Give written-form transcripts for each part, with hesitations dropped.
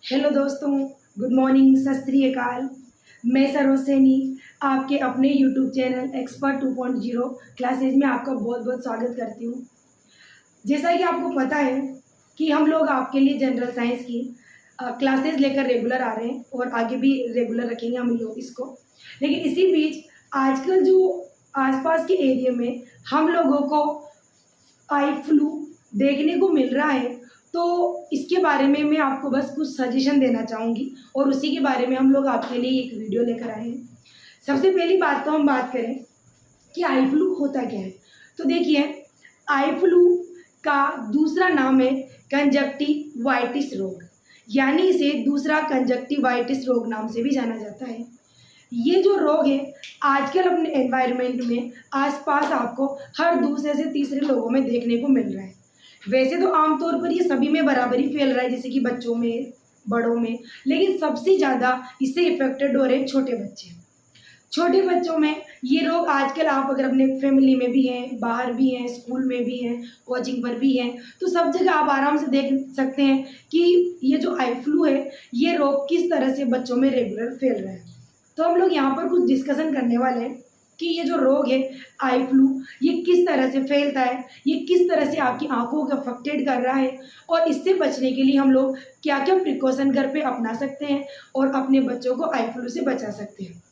Hello दोस्तों, good morning, सत श्री अकाल। मैं सरोज सैनी आपके अपने यूट्यूब चैनल एक्सपर्ट 2.0 क्लासेज में आपका बहुत बहुत स्वागत करती हूँ। जैसा कि आपको पता है कि हम लोग आपके लिए जनरल साइंस की क्लासेज लेकर रेगुलर आ रहे हैं और आगे भी रेगुलर रखेंगे हम लोग इसको। लेकिन इसी बीच आजकल जो आसपास के एरिया में हम लोगों को आई फ्लू देखने को मिल रहा है, तो इसके बारे में मैं आपको बस कुछ सजेशन देना चाहूँगी और उसी के बारे में हम लोग आपके लिए एक वीडियो लेकर आए हैं। सबसे पहली बात तो हम बात करें कि आई फ्लू होता क्या है। तो देखिए, आई फ्लू का दूसरा नाम है कंजक्टिवाइटिस रोग, यानी इसे दूसरा कंजक्टिवाइटिस रोग नाम से भी जाना जाता है। ये जो रोग है आजकल अपने एनवायरनमेंट में आसपास आपको हर दूसरे से तीसरे लोगों में देखने को मिल रहा है। वैसे तो आमतौर पर ये सभी में बराबरी फैल रहा है, जैसे कि बच्चों में, बड़ों में, लेकिन सबसे ज़्यादा इससे इफेक्टेड हो रहे हैं छोटे बच्चे। छोटे बच्चों में ये रोग आजकल आप अगर अपने फैमिली में भी हैं, बाहर भी हैं, स्कूल में भी हैं, कोचिंग पर भी हैं, तो सब जगह आप आराम से देख सकते हैं कि ये जो आई फ्लू है ये रोग किस तरह से बच्चों में रेगुलर फैल रहा है। तो हम लोग यहाँ पर कुछ डिस्कशन करने वाले हैं कि ये जो रोग है आई फ्लू ये किस तरह से फैलता है, ये किस तरह से आपकी आंखों को अफेक्टेड कर रहा है और इससे बचने के लिए हम लोग क्या क्या प्रिकॉशन घर पे अपना सकते हैं और अपने बच्चों को आई फ्लू से बचा सकते हैं।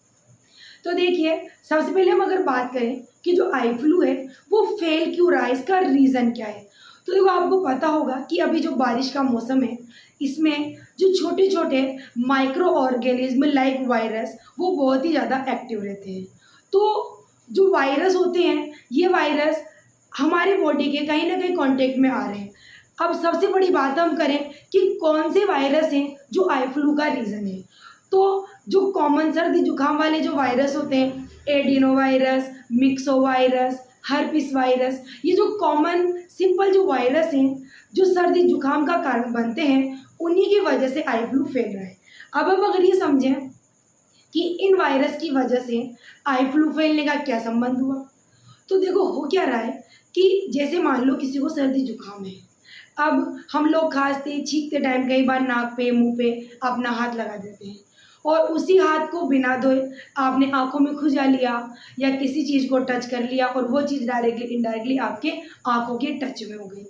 तो देखिए, सबसे पहले हम अगर बात करें कि जो आई फ्लू है वो फैल क्यों रहा है, इसका रीज़न क्या है। तो देखो, आपको पता होगा कि अभी जो बारिश का मौसम है इसमें जो छोटे छोटे माइक्रो ऑर्गेनिज्म लाइक वायरस वो बहुत ही ज़्यादा एक्टिव रहते हैं। तो जो वायरस होते हैं ये वायरस हमारे बॉडी के कहीं ना कहीं कांटेक्ट में आ रहे हैं। अब सबसे बड़ी बात हम करें कि कौन से वायरस हैं जो आई फ्लू का रीज़न है। तो जो कॉमन सर्दी जुकाम वाले जो वायरस होते हैं, adeno virus, myxo virus, herpes virus, ये जो कॉमन सिंपल जो वायरस हैं जो सर्दी जुकाम का कारण बनते हैं, उन्हीं की वजह से आई फ्लू फैल रहा है। अब हम अगर ये समझें कि इन वायरस की वजह से आई फ्लू फैलने का क्या संबंध हुआ, तो देखो हो क्या रहा है कि जैसे मान लो किसी को सर्दी जुकाम है, अब हम लोग खांसते छींकते टाइम कई बार नाक पे, मुंह पे अपना हाथ लगा देते हैं और उसी हाथ को बिना धोए आपने आंखों में खुजा लिया या किसी चीज़ को टच कर लिया और वो चीज़ डायरेक्टली इनडायरेक्टली आपके आंखों के टच में हो गई।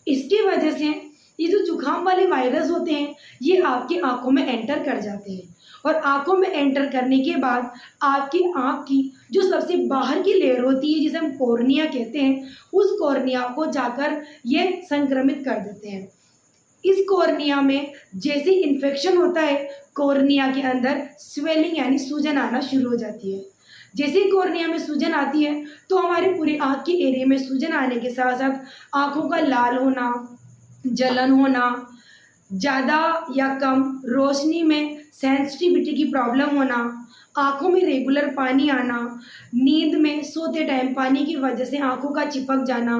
इसकी वजह से ये जो जुकाम वाले वायरस होते हैं ये आपकी आंखों में एंटर कर जाते हैं और आंखों में एंटर करने के बाद आपकी आंख की जो सबसे बाहर की लेयर होती है जिसे हम कॉर्निया कहते हैं, उस कॉर्निया को जाकर ये संक्रमित कर देते हैं। इस कॉर्निया में जैसे इन्फेक्शन होता है कॉर्निया के अंदर स्वेलिंग यानी सूजन आना शुरू हो जाती है। जैसे ही कॉर्निया में सूजन आती है तो हमारे पूरे आँख के एरिया में सूजन आने के साथ साथ आँखों का लाल होना, जलन होना, ज़्यादा या कम रोशनी में सेंसिटिविटी की प्रॉब्लम होना, आँखों में रेगुलर पानी आना, नींद में सोते टाइम पानी की वजह से आँखों का चिपक जाना,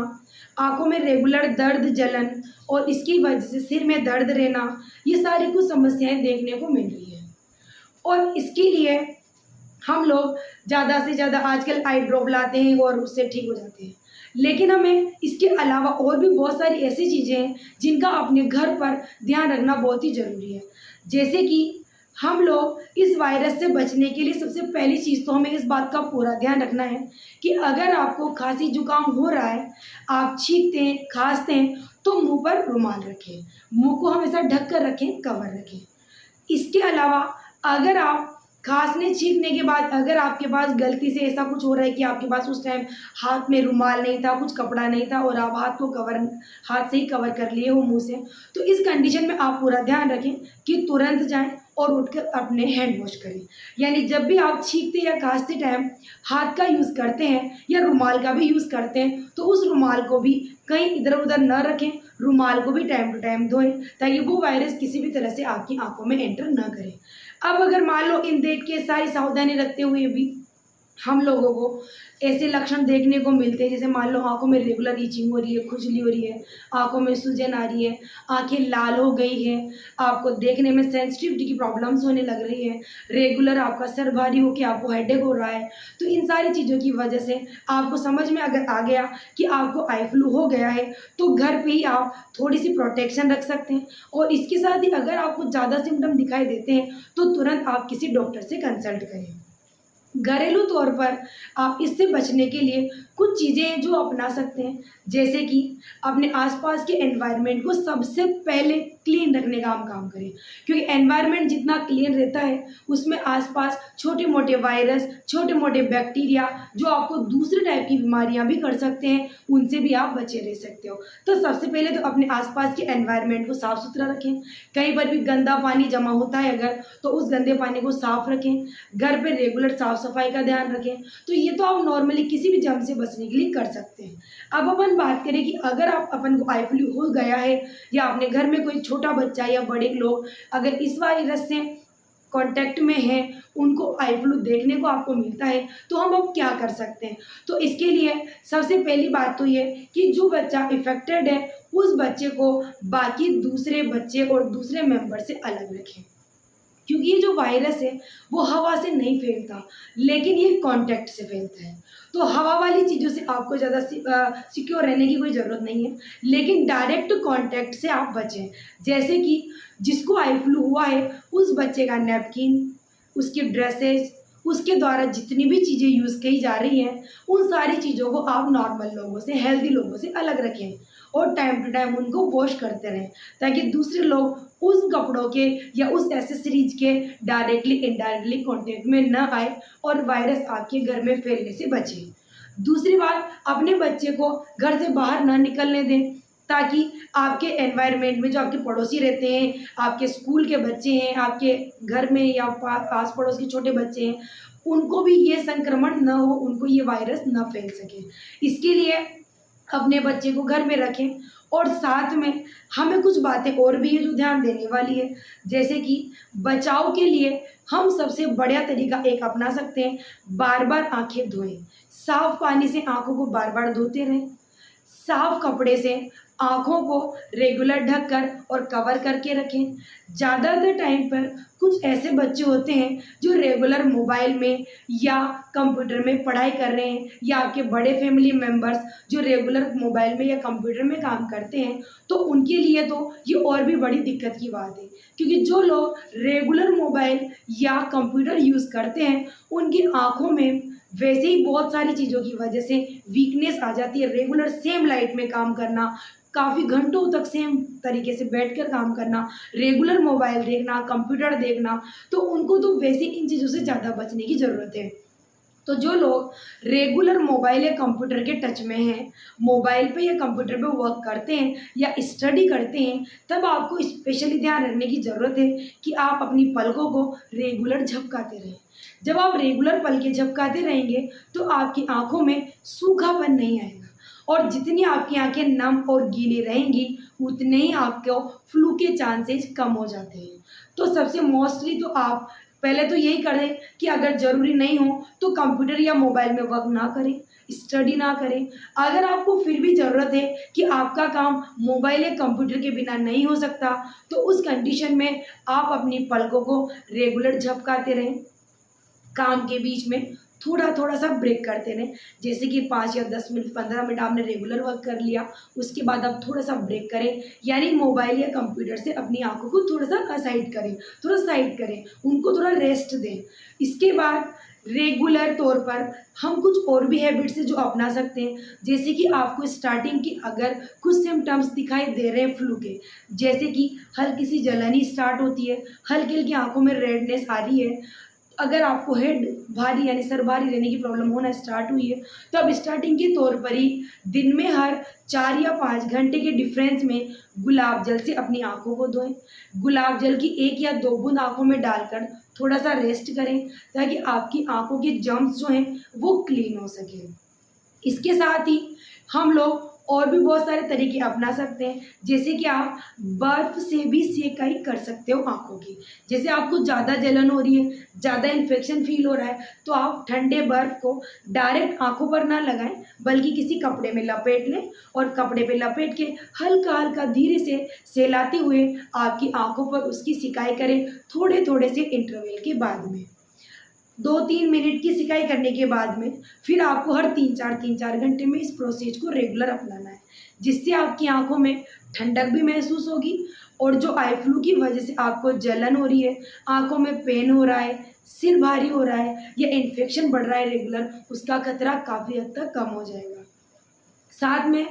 आँखों में रेगुलर दर्द, जलन और इसकी वजह से सिर में दर्द रहना, ये सारी कुछ समस्याएं देखने को मिल रही है। और इसके लिए हम लोग ज़्यादा से ज़्यादा आजकल आई ड्रॉप लाते हैं और उससे ठीक हो जाते हैं, लेकिन हमें इसके अलावा और भी बहुत सारी ऐसी चीज़ें हैं जिनका अपने घर पर ध्यान रखना बहुत ही ज़रूरी है। जैसे कि हम लोग इस वायरस से बचने के लिए सबसे पहली चीज़ तो हमें इस बात का पूरा ध्यान रखना है कि अगर आपको खांसी जुकाम हो रहा है, आप छींकते हैं, खांसते हैं, तो मुंह पर रुमाल रखें, मुंह को हमेशा ढक कर रखें, कवर रखें। इसके अलावा अगर आप खांसने छींकने के बाद अगर आपके पास गलती से ऐसा कुछ हो रहा है कि आपके पास उस टाइम हाथ में रुमाल नहीं था, कुछ कपड़ा नहीं था और आप हाथ से ही कवर कर लिए हो मुंह से, तो इस कंडीशन में आप पूरा ध्यान रखें कि तुरंत जाएं और उठकर अपने हैंड वॉश करें। यानी जब भी आप छींकते या खांसते टाइम हाथ का यूज़ करते हैं या रुमाल का भी यूज़ करते हैं तो उस रुमाल को भी कहीं इधर उधर न रखें, रुमाल को भी टाइम टू टाइम धोएं ताकि वो वायरस किसी भी तरह से आपकी आंखों में एंटर न करे। अब अगर मान लो इन देख के सारी सावधानी रखते हुए भी हम लोगों को ऐसे लक्षण देखने को मिलते हैं, जैसे मान लो आँखों में रेगुलर इचिंग हो रही है, खुजली हो रही है, आँखों में सूजन आ रही है, आँखें लाल हो गई हैं, आपको देखने में सेंसिटिविटी की प्रॉब्लम्स होने लग रही है, रेगुलर आपका सर भारी हो के आपको हेडेक हो रहा है। तो इन सारी चीज़ों की वजह से आपको समझ में अगर आ गया कि आपको आई फ्लू हो गया है, तो घर पे ही आप थोड़ी-सी प्रोटेक्शन रख सकते हैं। और इसके साथ ही अगर आपको ज़्यादा सिम्पटम दिखाई देते हैं, तो तुरंत आप किसी डॉक्टर से कंसल्ट करें। घरेलू तौर पर आप इससे बचने के लिए कुछ चीज़ें हैं जो अपना सकते हैं, जैसे कि अपने आसपास के एनवायरनमेंट को सबसे पहले क्लीन रखने का हम काम करें, क्योंकि एनवायरनमेंट जितना क्लीन रहता है उसमें आसपास छोटे मोटे वायरस, छोटे मोटे बैक्टीरिया जो आपको दूसरे टाइप की बीमारियां भी कर सकते हैं, उनसे भी आप बचे रह सकते हो। तो सबसे पहले तो अपने आसपास के एनवायरनमेंट को साफ सुथरा रखें। कहीं पर भी गंदा पानी जमा होता है अगर, तो उस गंदे पानी को साफ रखें। घर पे रेगुलर साफ सफाई का ध्यान रखें। तो ये तो आप नॉर्मली किसी भी जर्म से बचने के लिए कर सकते हैं। अब अपन बात करें कि अगर आप अपन को आई फ्लू हो गया है, या अपने घर में कोई छोटा बच्चा या बड़े लोग अगर इस वायरस से कांटेक्ट में है, उनको आई फ्लू देखने को आपको मिलता है, तो हम अब क्या कर सकते हैं। तो इसके लिए सबसे पहली बात तो ये कि जो बच्चा इफेक्टेड है उस बच्चे को बाकी दूसरे बच्चे और दूसरे मेंबर से अलग रखें, क्योंकि ये जो वायरस है वो हवा से नहीं फैलता, लेकिन ये कांटेक्ट से फैलता है। तो हवा वाली चीज़ों से आपको ज़्यादा सिक्योर रहने की कोई ज़रूरत नहीं है, लेकिन डायरेक्ट कांटेक्ट से आप बचें। जैसे कि जिसको आई फ्लू हुआ है उस बच्चे का नैपकिन, उसकी ड्रेसेस, उसके द्वारा जितनी भी चीज़ें यूज़ की जा रही हैं, उन सारी चीज़ों को आप नॉर्मल लोगों से, हेल्दी लोगों से अलग रखें और टाइम टू टाइम उनको वॉश करते रहें, ताकि दूसरे लोग उस कपड़ों के या उस एसेसरीज के डायरेक्टली इनडायरेक्टली कांटेक्ट में न आए और वायरस आपके घर में फैलने से बचे। दूसरी बात, अपने बच्चे को घर से बाहर न निकलने दें, ताकि आपके एनवायरनमेंट में जो आपके पड़ोसी रहते हैं, आपके स्कूल के बच्चे हैं, आपके घर में या आस पड़ोस के छोटे बच्चे हैं, उनको भी ये संक्रमण न हो, उनको ये वायरस न फैल सके। इसके लिए अपने बच्चे को घर में रखें। और साथ में हमें कुछ बातें और भी है जो ध्यान देने वाली है, जैसे कि बचाव के लिए हम सबसे बढ़िया तरीका एक अपना सकते हैं, बार बार आंखें धोएं। साफ पानी से आंखों को बार बार धोते रहें। साफ कपड़े से आँखों को रेगुलर ढककर और कवर करके रखें। ज़्यादातर टाइम पर कुछ ऐसे बच्चे होते हैं जो रेगुलर मोबाइल में या कंप्यूटर में पढ़ाई कर रहे हैं, या आपके बड़े फैमिली मेम्बर्स जो रेगुलर मोबाइल में या कंप्यूटर में काम करते हैं, तो उनके लिए तो ये और भी बड़ी दिक्कत की बात है, क्योंकि जो लोग रेगुलर मोबाइल या कंप्यूटर यूज़ करते हैं उनकी आँखों में वैसे ही बहुत सारी चीज़ों की वजह से वीकनेस आ जाती है। रेगुलर सेम लाइट में काम करना, काफ़ी घंटों तक सेम तरीके से बैठकर काम करना, रेगुलर मोबाइल देखना, कंप्यूटर देखना, तो उनको तो वैसे इन चीज़ों से ज़्यादा बचने की ज़रूरत है। तो जो लोग रेगुलर मोबाइल या कंप्यूटर के टच में हैं, मोबाइल पे या कंप्यूटर पे वर्क करते हैं या स्टडी करते हैं, तब आपको स्पेशली ध्यान रखने की ज़रूरत है कि आप अपनी पलकों को रेगुलर झपकाते रहें। जब आप रेगुलर पलकें झपकाते रहेंगे तो आपकी आँखों में सूखापन नहीं आएगा, और जितनी आपकी आँखें नम और गीली रहेंगी उतने ही आपको फ्लू के चांसेस कम हो जाते हैं। तो सबसे मोस्टली तो आप पहले तो यही करें कि अगर ज़रूरी नहीं हो तो कंप्यूटर या मोबाइल में वर्क ना करें, स्टडी ना करें। अगर आपको फिर भी ज़रूरत है कि आपका काम मोबाइल या कंप्यूटर के बिना नहीं हो सकता, तो उस कंडीशन में आप अपनी पलकों को रेगुलर झपकाते रहें। काम के बीच में थोड़ा थोड़ा सा ब्रेक करते रहें, जैसे कि 5 या 10 मिनट 15 मिनट आपने रेगुलर वर्क कर लिया, उसके बाद आप थोड़ा सा ब्रेक करें, यानी मोबाइल या कंप्यूटर से अपनी आंखों को थोड़ा सा असाइड करें, थोड़ा साइड करें, उनको थोड़ा रेस्ट दें। इसके बाद रेगुलर तौर पर हम कुछ और भी हैबिट्स है जो अपना सकते हैं, जैसे कि आपको स्टार्टिंग की अगर कुछ सिम्टम्स दिखाई दे रहे हैं फ्लू के, जैसे कि हल्की सी जलनी स्टार्ट होती है, हल्की हल्की आंखों में रेडनेस आ रही है, अगर आपको हेड भारी यानी सर भारी रहने की प्रॉब्लम होना स्टार्ट हुई है, तो अब स्टार्टिंग के तौर पर ही दिन में हर 4 या 5 घंटे के डिफरेंस में गुलाब जल से अपनी आंखों को धोएं। गुलाब जल की 1 या 2 बूंद आंखों में डालकर थोड़ा सा रेस्ट करें, ताकि आपकी आंखों के जर्म्स जो हैं वो क्लीन हो सके। इसके साथ ही हम लोग और भी बहुत सारे तरीके अपना सकते हैं, जैसे कि आप बर्फ़ से भी सेकाई कर सकते हो आँखों की। जैसे आपको ज़्यादा जलन हो रही है, ज़्यादा इन्फेक्शन फ़ील हो रहा है, तो आप ठंडे बर्फ़ को डायरेक्ट आँखों पर ना लगाएँ, बल्कि किसी कपड़े में लपेट लें और कपड़े पे लपेट के हल्का-हल्का धीरे से सहलाते हुए आपकी आँखों पर उसकी सिकाई करें, थोड़े-थोड़े से इंटरवल के बाद में। 2-3 मिनट की सिकाई करने के बाद में फिर आपको हर 3-4 घंटे में इस प्रोसेस को रेगुलर अपनाना है, जिससे आपकी आँखों में ठंडक भी महसूस होगी और जो आई फ्लू की वजह से आपको जलन हो रही है, आँखों में पेन हो रहा है, सिर भारी हो रहा है या इन्फेक्शन बढ़ रहा है रेगुलर, उसका खतरा काफ़ी हद तक कम हो जाएगा। साथ में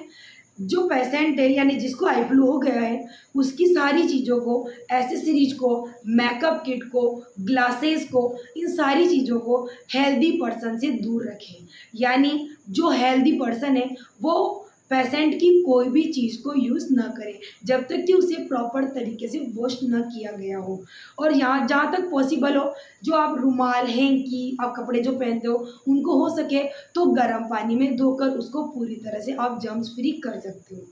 जो पेशेंट है यानी जिसको आई फ्लू हो गया है, उसकी सारी चीज़ों को, एक्सेसरीज को, मेकअप किट को, ग्लासेस को, इन सारी चीज़ों को हेल्दी पर्सन से दूर रखें। यानी जो हेल्दी पर्सन है वो पेशेंट की कोई भी चीज़ को यूज़ ना करे जब तक कि उसे प्रॉपर तरीके से वॉश न किया गया हो। और यहाँ जहाँ तक पॉसिबल हो, जो आप रुमाल, हैंकी, आप कपड़े जो पहनते हो, उनको हो सके तो गर्म पानी में धोकर उसको पूरी तरह से आप जर्म्स फ्री कर सकते हो।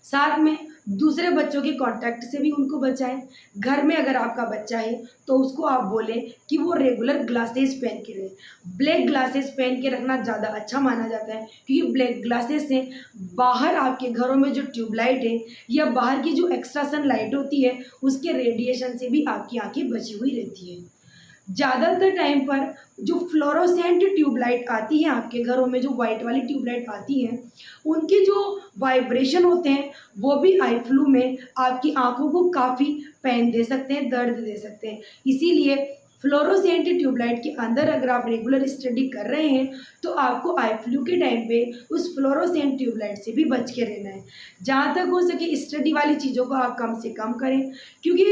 साथ में दूसरे बच्चों के कांटेक्ट से भी उनको बचाएं। घर में अगर आपका बच्चा है तो उसको आप बोलें कि वो रेगुलर ग्लासेस पहन के रहे। ब्लैक ग्लासेस पहन के रखना ज़्यादा अच्छा माना जाता है, क्योंकि ब्लैक ग्लासेस से बाहर आपके घरों में जो ट्यूबलाइट है या बाहर की जो एक्स्ट्रा सन लाइट होती है, उसके रेडिएशन से भी आपकी आंखें बची हुई रहती है। ज़्यादातर टाइम पर जो फ्लोरोसेंट ट्यूबलाइट आती है आपके घरों में, जो वाइट वाली ट्यूबलाइट आती हैं, उनके जो वाइब्रेशन होते हैं वो भी आई फ्लू में आपकी आंखों को काफ़ी पेन दे सकते हैं, दर्द दे सकते हैं। इसीलिए फ्लोरोसेंट ट्यूबलाइट के अंदर अगर आप रेगुलर स्टडी कर रहे हैं तो आपको आई फ्लू के टाइम पे उस फ्लोरोसेंट ट्यूबलाइट से भी बच के रहना है। जहाँ तक हो सके स्टडी वाली चीज़ों को आप कम से कम करें, क्योंकि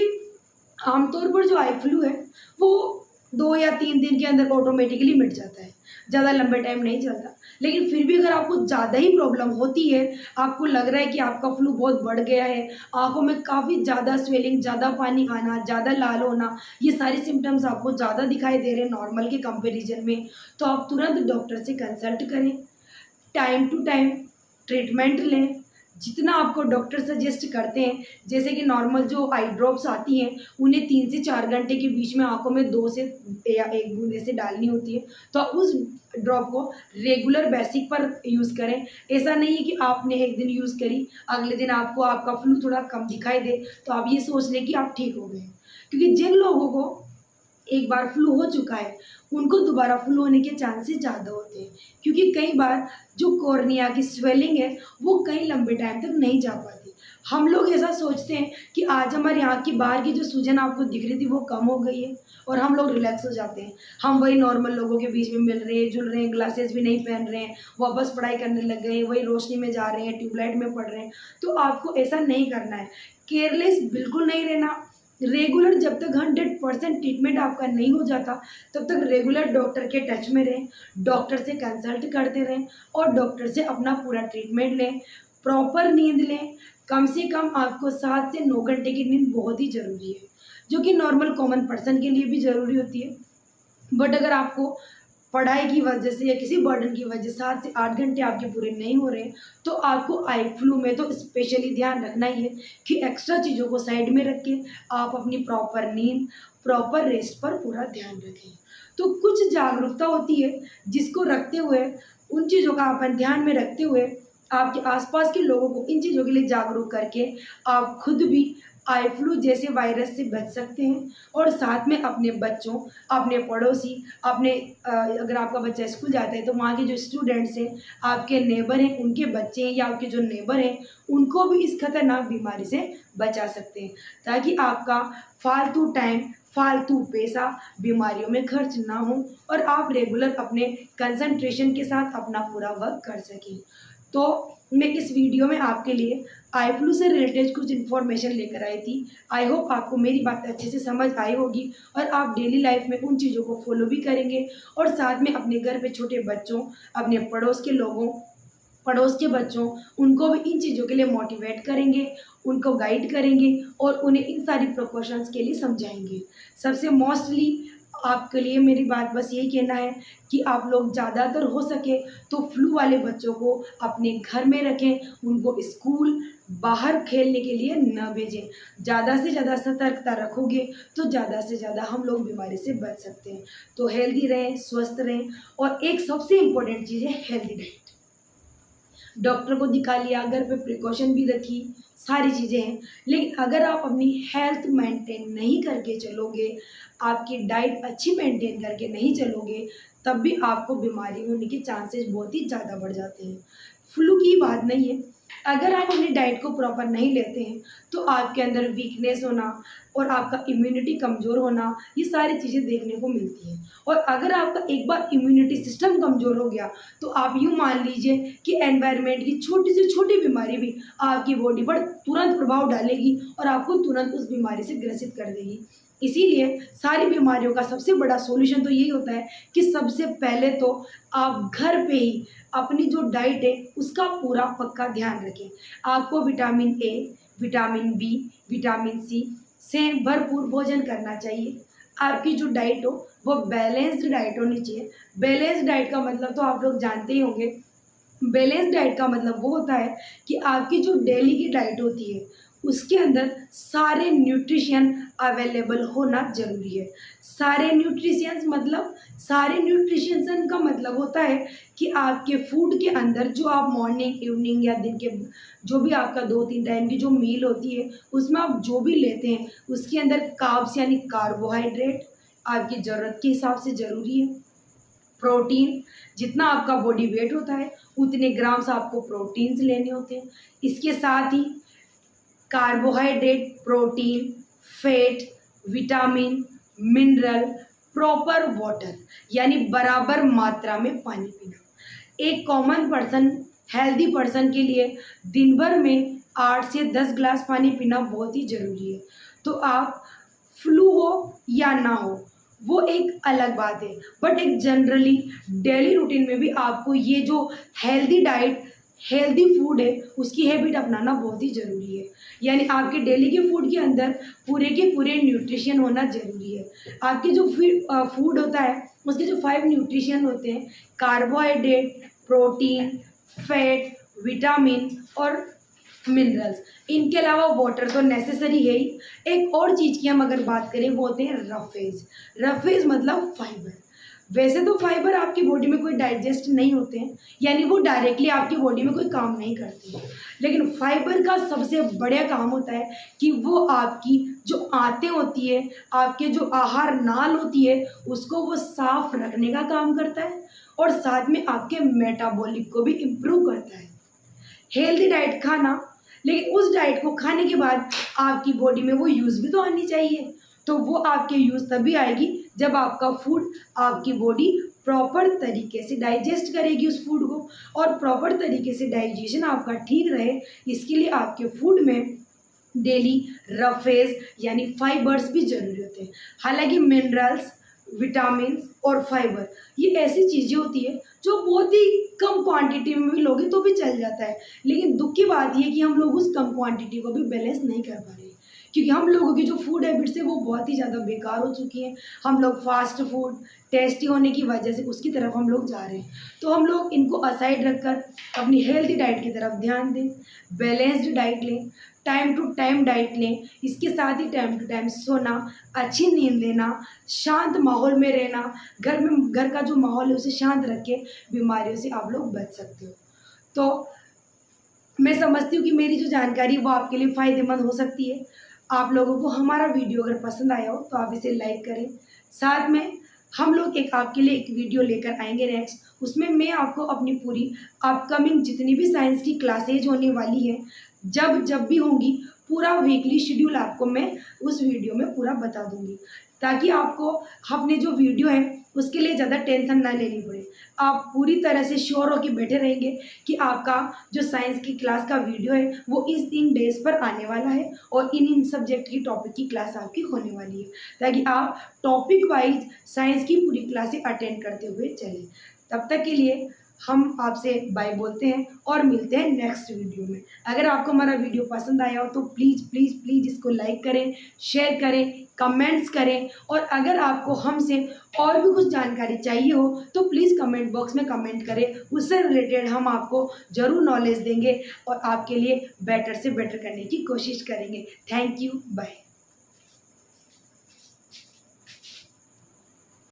आमतौर पर जो आई फ्लू है वो 2 या 3 दिन के अंदर ऑटोमेटिकली मिट जाता है, ज़्यादा लंबे टाइम नहीं चलता। लेकिन फिर भी अगर आपको ज़्यादा ही प्रॉब्लम होती है, आपको लग रहा है कि आपका फ्लू बहुत बढ़ गया है, आँखों में काफ़ी ज़्यादा स्वेलिंग, ज़्यादा पानी आना, ज़्यादा लाल होना, ये सारे सिम्पटम्स आपको ज़्यादा दिखाई दे रहे हैं नॉर्मल के कंपैरिजन में, तो आप तुरंत डॉक्टर से कंसल्ट करें। टाइम टू टाइम ट्रीटमेंट लें, जितना आपको डॉक्टर सजेस्ट करते हैं। जैसे कि नॉर्मल जो आई ड्रॉप्स आती हैं, उन्हें 3 से 4 घंटे के बीच में आँखों में 2 से या 1 बूंद ऐसे डालनी होती है, तो आप उस ड्रॉप को रेगुलर बेसिक पर यूज़ करें। ऐसा नहीं है कि आपने एक दिन यूज़ करी, अगले दिन आपको आपका फ्लू थोड़ा कम दिखाई दे, तो आप ये सोच लें कि आप ठीक हो गए। क्योंकि जिन लोगों को एक बार फ्लू हो चुका है, उनको दोबारा फ्लू होने के चांसेस ज़्यादा होते हैं, क्योंकि कई बार जो कॉर्निया की स्वेलिंग है वो कई लंबे टाइम तक नहीं जा पाती। हम लोग ऐसा सोचते हैं कि आज हमारी आँख की बाहर की जो सूजन आपको दिख रही थी वो कम हो गई है और हम लोग रिलैक्स हो जाते हैं। हम वही नॉर्मल लोगों के बीच में मिल रहे हैं, जुल रहे हैं, ग्लासेस भी नहीं पहन रहे हैं, वापस पढ़ाई करने लग गए हैं, वही रोशनी में जा रहे हैं, ट्यूबलाइट में पढ़ रहे हैं। तो आपको ऐसा नहीं करना है, केयरलेस बिल्कुल नहीं रहना। रेगुलर जब तक 100% ट्रीटमेंट आपका नहीं हो जाता, तब तक रेगुलर डॉक्टर के टच में रहें, डॉक्टर से कंसल्ट करते रहें और डॉक्टर से अपना पूरा ट्रीटमेंट लें। प्रॉपर नींद लें, कम से कम आपको 7 से 9 घंटे की नींद बहुत ही ज़रूरी है, जो कि नॉर्मल कॉमन पर्सन के लिए भी ज़रूरी होती है। बट अगर आपको पढ़ाई की वजह से या किसी बर्डन की वजह से 7 से 8 घंटे आपके पूरे नहीं हो रहे हैं, तो आपको आई फ्लू में तो स्पेशली ध्यान रखना ही है कि एक्स्ट्रा चीज़ों को साइड में रख के आप अपनी प्रॉपर नींद, प्रॉपर रेस्ट पर पूरा ध्यान रखें। तो कुछ जागरूकता होती है जिसको रखते हुए, उन चीज़ों का अपन ध्यान में रखते हुए आपके आसपास के लोगों को इन चीज़ों के लिए जागरूक करके आप खुद भी आई फ्लू जैसे वायरस से बच सकते हैं और साथ में अपने बच्चों, अपने पड़ोसी, अपने अगर आपका बच्चा स्कूल जाता है तो वहाँ के जो स्टूडेंट्स हैं, आपके नेबर हैं, उनके बच्चे हैं या आपके जो नेबर हैं, उनको भी इस खतरनाक बीमारी से बचा सकते हैं, ताकि आपका फालतू टाइम, फालतू पैसा बीमारियों में खर्च ना हो और आप रेगुलर अपने कंसंट्रेशन के साथ अपना पूरा वर्क कर सकें। तो मैं इस वीडियो में आपके लिए आई फ्लू से रिलेटेड कुछ इन्फॉर्मेशन लेकर आई थी। आई होप आपको मेरी बात अच्छे से समझ आई होगी और आप डेली लाइफ में उन चीज़ों को फॉलो भी करेंगे और साथ में अपने घर पे छोटे बच्चों, अपने पड़ोस के लोगों, पड़ोस के बच्चों, उनको भी इन चीज़ों के लिए मोटिवेट करेंगे, उनको गाइड करेंगे और उन्हें इन सारी प्रिकॉशंस के लिए समझाएंगे। सबसे मोस्टली आपके लिए मेरी बात बस यही कहना है कि आप लोग ज़्यादातर हो सके तो फ्लू वाले बच्चों को अपने घर में रखें, उनको स्कूल बाहर खेलने के लिए न भेजें। ज़्यादा से ज़्यादा सतर्कता रखोगे तो ज़्यादा से ज़्यादा हम लोग बीमारी से बच सकते हैं। तो हेल्दी रहें, स्वस्थ रहें, और एक सबसे इम्पोर्टेंट चीज़ है हेल्दी डाइट। डॉक्टर को दिखा लिया, घर पे प्रिकॉशन भी रखी, सारी चीज़ें हैं, लेकिन अगर आप अपनी हेल्थ मेंटेन नहीं करके चलोगे, आपकी डाइट अच्छी मेंटेन करके नहीं चलोगे, तब भी आपको बीमारी होने के चांसेस बहुत ही ज़्यादा बढ़ जाते हैं। फ्लू की बात नहीं है, अगर आप अपनी डाइट को प्रॉपर नहीं लेते हैं तो आपके अंदर वीकनेस होना और आपका इम्यूनिटी कमज़ोर होना, ये सारी चीज़ें देखने को मिलती हैं। और अगर आपका एक बार इम्यूनिटी सिस्टम कमज़ोर हो गया तो आप यूँ मान लीजिए कि एनवायरनमेंट की छोटी से छोटी बीमारी भी आपकी बॉडी पर तुरंत प्रभाव डालेगी और आपको तुरंत उस बीमारी से ग्रसित कर देगी। इसीलिए सारी बीमारियों का सबसे बड़ा सॉल्यूशन तो यही होता है कि सबसे पहले तो आप घर पे ही अपनी जो डाइट है उसका पूरा पक्का ध्यान रखें। आपको vitamin A, vitamin B, vitamin C से भरपूर भोजन करना चाहिए। आपकी जो डाइट हो वो बैलेंस्ड डाइट होनी चाहिए। बैलेंस्ड डाइट का मतलब तो आप लोग जानते ही होंगे। बैलेंस डाइट का मतलब वो होता है कि आपकी जो डेली की डाइट होती है उसके अंदर सारे न्यूट्रिशन अवेलेबल होना ज़रूरी है। सारे न्यूट्रिशन का मतलब होता है कि आपके फूड के अंदर जो आप मॉर्निंग, इवनिंग या दिन के जो भी आपका 2-3 टाइम की जो मील होती है उसमें आप जो भी लेते हैं उसके अंदर कार्ब्स यानी कार्बोहाइड्रेट आपकी ज़रूरत के हिसाब से ज़रूरी है। प्रोटीन, जितना आपका बॉडी वेट होता है उतने ग्राम्स आपको प्रोटीन्स लेने होते हैं। इसके साथ ही carbohydrate, protein, fat, vitamin, mineral, proper water यानी बराबर मात्रा में पानी पीना। एक कॉमन पर्सन, हेल्दी पर्सन के लिए दिन भर में 8 से 10 ग्लास पानी पीना बहुत ही ज़रूरी है। तो आप फ्लू हो या ना हो वो एक अलग बात है, बट एक जनरली डेली रूटीन में भी आपको ये जो हेल्दी डाइट, हेल्दी फूड है उसकी हैबिट अपनाना बहुत ही ज़रूरी है। यानी आपके डेली के फूड के अंदर पूरे के पूरे न्यूट्रिशन होना ज़रूरी है। आपके जो फूड होता है उसके जो 5 न्यूट्रिशन होते हैं, कार्बोहाइड्रेट, प्रोटीन, फैट, विटामिन और मिनरल्स, इनके अलावा वाटर तो नेसेसरी है ही। एक और चीज़ की हम अगर बात करें वो होते हैं रफेज। रफेज मतलब फाइबर। वैसे तो फाइबर आपकी बॉडी में कोई डाइजेस्ट नहीं होते हैं, यानी वो डायरेक्टली आपकी बॉडी में कोई काम नहीं करते हैं, लेकिन फाइबर का सबसे बड़ा काम होता है कि वो आपकी जो आंतें होती है, आपके जो आहार नाल होती है उसको वो साफ रखने का काम करता है और साथ में आपके मेटाबॉलिक को भी इम्प्रूव करता है। हेल्दी डाइट खाना, लेकिन उस डाइट को खाने के बाद आपकी बॉडी में वो यूज़ भी तो आनी चाहिए। तो वो आपके यूज़ तभी आएगी जब आपका फूड, आपकी बॉडी प्रॉपर तरीके से डाइजेस्ट करेगी उस फूड को, और प्रॉपर तरीके से डाइजेशन आपका ठीक रहे इसके लिए आपके फूड में डेली रफेज यानी फाइबर्स भी जरूरी होते हैं। हालांकि मिनरल्स, विटामिन और फाइबर ये ऐसी चीज़ें होती है जो बहुत ही कम क्वांटिटी में भी लोगे तो भी चल जाता है, लेकिन दुख की बात ये है कि हम लोग उस कम क्वांटिटी को भी बैलेंस नहीं कर पा रहे हैं, क्योंकि हम लोगों की जो फूड हैबिट्स है वो बहुत ही ज़्यादा बेकार हो चुकी हैं। हम लोग फास्ट फूड टेस्टी होने की वजह से उसकी तरफ हम लोग जा रहे हैं। तो हम लोग इनको असाइड रखकर अपनी हेल्दी डाइट की तरफ ध्यान दें, बैलेंस्ड डाइट लें, टाइम टू टाइम डाइट लें, इसके साथ ही टाइम टू टाइम सोना, अच्छी नींद लेना, शांत माहौल में रहना। घर का जो माहौल है उसे शांत रख के बीमारियों से आप लोग बच सकते हो। तो मैं समझती हूँ कि मेरी जो जानकारी वो आपके लिए फ़ायदेमंद हो सकती है। आप लोगों को हमारा वीडियो अगर पसंद आया हो तो आप इसे लाइक करें। साथ में हम लोग आपके लिए एक वीडियो लेकर आएंगे नेक्स्ट, उसमें मैं आपको अपनी पूरी अपकमिंग जितनी भी साइंस की क्लासेज होने वाली है, जब भी होंगी, पूरा वीकली शेड्यूल आपको मैं उस वीडियो में पूरा बता दूंगी, ताकि आपको अपने जो वीडियो है उसके लिए ज़्यादा टेंशन ना लेनी पड़े। आप पूरी तरह से श्योर होकर बैठे रहेंगे कि आपका जो साइंस की क्लास का वीडियो है वो इन डेज पर आने वाला है और इन सब्जेक्ट की टॉपिक की क्लास आपकी होने वाली है, ताकि आप टॉपिक वाइज साइंस की पूरी क्लासें अटेंड करते हुए चलें। तब तक के लिए हम आपसे बाय बोलते हैं और मिलते हैं नेक्स्ट वीडियो में। अगर आपको हमारा वीडियो पसंद आया हो तो प्लीज़ प्लीज़ प्लीज़ इसको लाइक करें, शेयर करें, कमेंट्स करें, और अगर आपको हमसे और भी कुछ जानकारी चाहिए हो तो प्लीज़ कमेंट बॉक्स में कमेंट करें, उससे रिलेटेड हम आपको ज़रूर नॉलेज देंगे और आपके लिए बेटर से बेटर करने की कोशिश करेंगे। Thank you, bye.